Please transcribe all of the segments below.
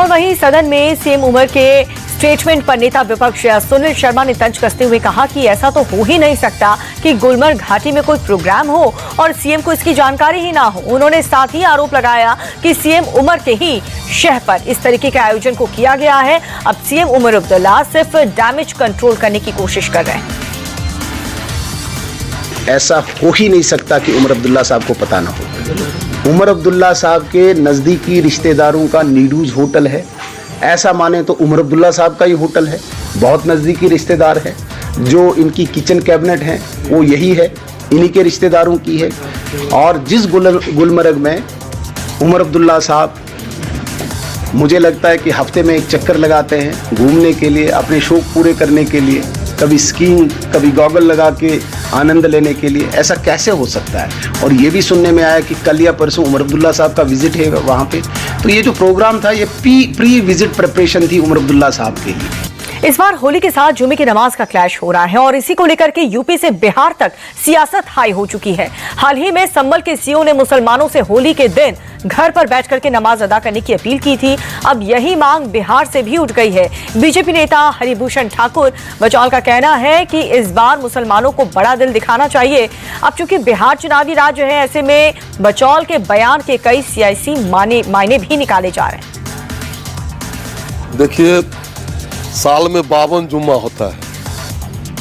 और वहीं सदन में सीएम उमर के स्टेटमेंट पर नेता विपक्ष सुनील शर्मा ने तंज कसते हुए कहा कि ऐसा तो हो ही नहीं सकता कि गुलमर्ग घाटी में कोई प्रोग्राम हो और सीएम को इसकी जानकारी ही ना हो। उन्होंने साथ ही आरोप लगाया कि सीएम उमर के ही शह पर इस तरीके के आयोजन को किया गया है। अब सीएम उमर अब्दुल्ला सिर्फ डैमेज कंट्रोल करने की कोशिश कर रहे हैं। ऐसा हो ही नहीं सकता कि उमर अब्दुल्ला साहब को पता ना हो। उमर अब्दुल्ला साहब के नज़दीकी रिश्तेदारों का नीडूज होटल है, ऐसा माने तो उमर अब्दुल्ला साहब का ही होटल है, बहुत नज़दीकी रिश्तेदार है। जो इनकी किचन कैबिनेट है वो यही है, इन्हीं के रिश्तेदारों की है। और जिस गुलमर्ग में उमर अब्दुल्ला साहब मुझे लगता है कि हफ्ते में एक चक्कर लगाते हैं घूमने के लिए, अपने शौक पूरे करने के लिए, कभी स्कीइंग, कभी गॉगल लगा के आनंद लेने के लिए, ऐसा कैसे हो सकता है। और ये भी सुनने में आया कि कल या परसों उमर अब्दुल्ला साहब का विजिट है वहाँ पे। तो ये जो प्रोग्राम था ये प्री विजिट प्रिपरेशन थी उमर अब्दुल्ला साहब के लिए। इस बार होली के साथ जुमे की नमाज का क्लैश हो रहा है और इसी को लेकर के यूपी से बिहार तक सियासत हाई हो चुकी है। हाल ही में संभल के सीओ ने मुसलमानों से होली के दिन घर पर बैठ करके नमाज अदा करने की अपील की थी। अब यही मांग बिहार से भी उठ गई है। बीजेपी नेता हरिभूषण ठाकुर बचौल का कहना है कि इस बार मुसलमानों को बड़ा दिल दिखाना चाहिए। अब चूंकि बिहार चुनावी राज्य है, ऐसे में बचौल के बयान के कई सियासी मायने भी निकाले जा रहे हैं। देखिए, साल में 52 जुम्मा होता है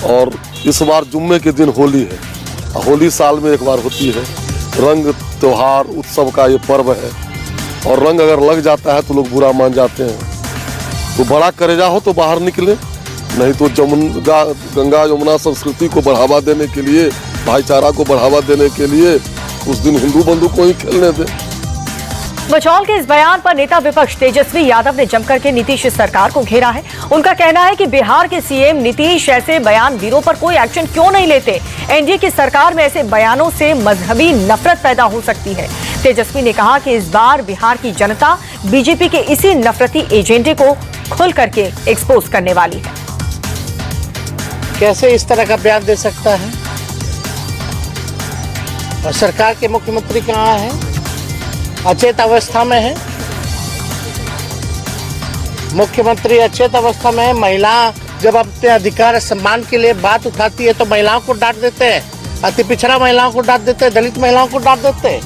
और इस बार जुम्मे के दिन होली है। होली साल में एक बार होती है। रंग, त्योहार, उत्सव का ये पर्व है और रंग अगर लग जाता है तो लोग बुरा मान जाते हैं। तो बड़ा करेजा हो तो बाहर निकले, नहीं तो गंगा यमुना संस्कृति को बढ़ावा देने के लिए, भाईचारा को बढ़ावा देने के लिए उस दिन हिंदू बंधु को ही खेलने दें। बचौल के इस बयान पर नेता विपक्ष तेजस्वी यादव ने जमकर के नीतीश सरकार को घेरा है। उनका कहना है कि बिहार के सीएम नीतीश ऐसे बयानवीरों पर कोई एक्शन क्यों नहीं लेते। एनडीए की सरकार में ऐसे बयानों से मजहबी नफरत पैदा हो सकती है। तेजस्वी ने कहा कि इस बार बिहार की जनता बीजेपी के इसी नफरती एजेंडे को खुल करके एक्सपोज करने वाली है। कैसे इस तरह का बयान दे सकता है? और सरकार के मुख्यमंत्री कहाँ है? अचेत अवस्था में है। मुख्यमंत्री अचेत अवस्था में है। महिला जब अपने अधिकार सम्मान के लिए बात उठाती है तो महिलाओं को डांट देते हैं, अति पिछड़ा महिलाओं को डांट देते हैं, दलित महिलाओं को डांट देते हैं।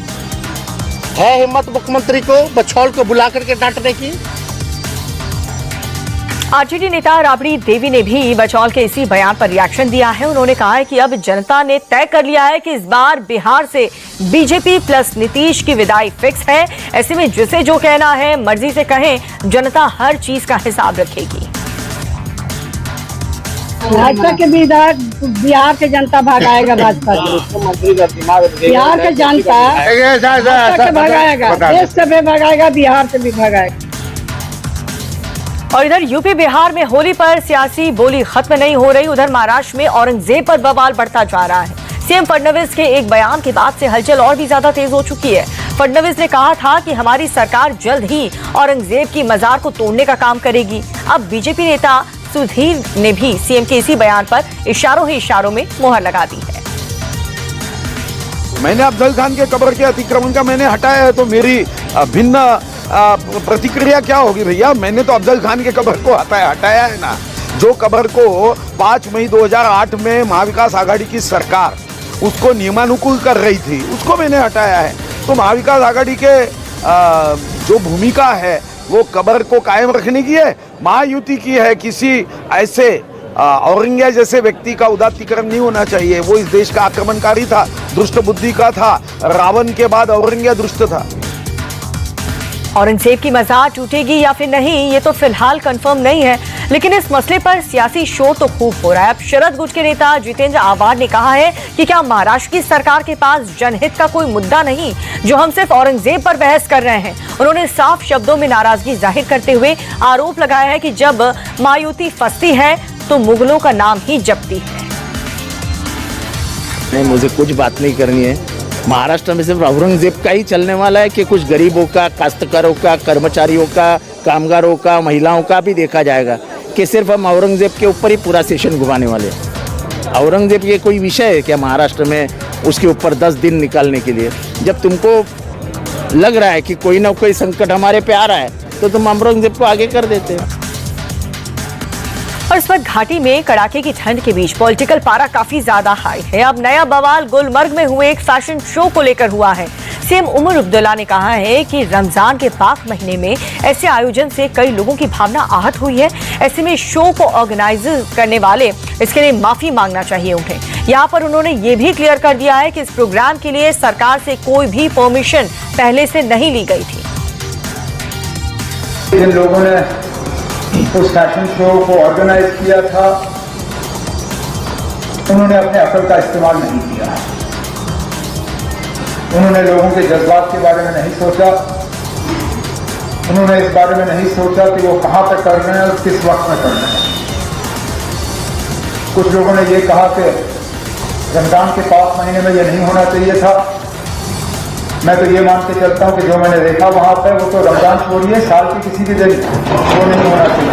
है हिम्मत मुख्यमंत्री को बछौल को बुला करके डांटने की? आरजेडी नेता राबड़ी देवी ने भी बचौल के इसी बयान पर रिएक्शन दिया है। उन्होंने कहा है कि अब जनता ने तय कर लिया है कि इस बार बिहार से बीजेपी प्लस नीतीश की विदाई फिक्स है। ऐसे में जिसे जो कहना है मर्जी से कहें, जनता हर चीज का हिसाब रखेगी। भाजपा के विधायक बिहार के जनता भगाएगा, भाजपा बिहार के जनता भगाएगा, देश से भी भगाएगा, बिहार से भी भगाएगा। और इधर यूपी बिहार में होली पर सियासी बोली खत्म नहीं हो रही। उधर महाराष्ट्र में औरंगजेब पर बवाल बढ़ता जा रहा है। सीएम फडणवीस के एक बयान के बाद से हलचल और भी ज्यादा तेज हो चुकी है। फडणवीस ने कहा था कि हमारी सरकार जल्द ही औरंगजेब की मजार को तोड़ने का काम करेगी। अब बीजेपी नेता सुधीर ने भी सीएम के इसी बयान पर इशारों ही इशारों में मोहर लगा दी है। मैंने अफजल खान के कब्र के अतिक्रमण का मैंने हटाया है तो मेरी भिन्न प्रतिक्रिया क्या होगी भैया? मैंने तो अफजल खान के कब्र को हटाया है ना। जो कब्र को 5 मई 2008 में महाविकास आघाड़ी की सरकार उसको नियमानुकूल कर रही थी, उसको मैंने हटाया है। तो महाविकास आघाड़ी के जो भूमिका है वो कब्र को कायम रखने की है, महायुति की है। किसी ऐसे औरंगजेब जैसे व्यक्ति का उदात्तीकरण नहीं होना चाहिए। वो इस देश का आक्रमणकारी था, दुष्ट बुद्धि का था। रावण के बाद औरंगजेब दुष्ट था। औरंगजेब की मजार टूटेगी या फिर नहीं, ये तो फिलहाल कंफर्म नहीं है, लेकिन इस मसले पर सियासी शोर तो खूब हो रहा है। अब शरद गुट के नेता जितेंद्र आव्हाड ने कहा है कि क्या महाराष्ट्र की सरकार के पास जनहित का कोई मुद्दा नहीं, जो हम सिर्फ औरंगजेब पर बहस कर रहे हैं। उन्होंने साफ शब्दों में नाराजगी जाहिर करते हुए आरोप लगाया है कि जब महायुति फंसती है तो मुगलों का नाम ही जपती है। नहीं, मुझे कुछ बात नहीं करनी है। महाराष्ट्र में सिर्फ औरंगजेब का ही चलने वाला है कि कुछ गरीबों का, काश्तकारों का, कर्मचारियों का, कामगारों का, महिलाओं का भी देखा जाएगा कि सिर्फ हम औरंगजेब के ऊपर ही पूरा सेशन घुमाने वाले हैं। औरंगजेब ये कोई विषय है क्या महाराष्ट्र में उसके ऊपर 10 दिन निकालने के लिए? जब तुमको लग रहा है कि कोई ना कोई संकट हमारे पे आ रहा है, तो तुम औरंगजेब को आगे कर देते। और इस वक्त घाटी में कड़ाके की ठंड के बीच पॉलिटिकल पारा काफी ज्यादा हाई है। अब नया बवाल गुलमर्ग में हुए एक फैशन शो को लेकर हुआ है। सीएम उमर अब्दुल्ला ने कहा है कि रमजान के पाक महीने में ऐसे आयोजन से कई लोगों की भावना आहत हुई है। ऐसे में शो को ऑर्गेनाइज करने वाले इसके लिए माफी मांगना चाहिए उन्हें। यहाँ पर उन्होंने ये भी क्लियर कर दिया है कि इस प्रोग्राम के लिए सरकार से कोई भी परमिशन पहले से नहीं ली गई थी। जिन लोगों ने उस फैशन शो को ऑर्गेनाइज किया था उन्होंने अपने अकल का इस्तेमाल नहीं किया। उन्होंने लोगों के जज्बात के बारे में नहीं सोचा। उन्होंने इस बारे में नहीं सोचा कि वो कहां तक कर रहे हैं और किस वक्त में कर रहे हैं। कुछ लोगों ने ये कहा कि रमजान के पाक महीने में ये नहीं होना चाहिए था। मैं तो ये मान के चलता हूं कि जो मैंने देखा वहां पर वो तो रमजान छोड़िए साल के किसी भी दिन वो नहीं होना चाहिए।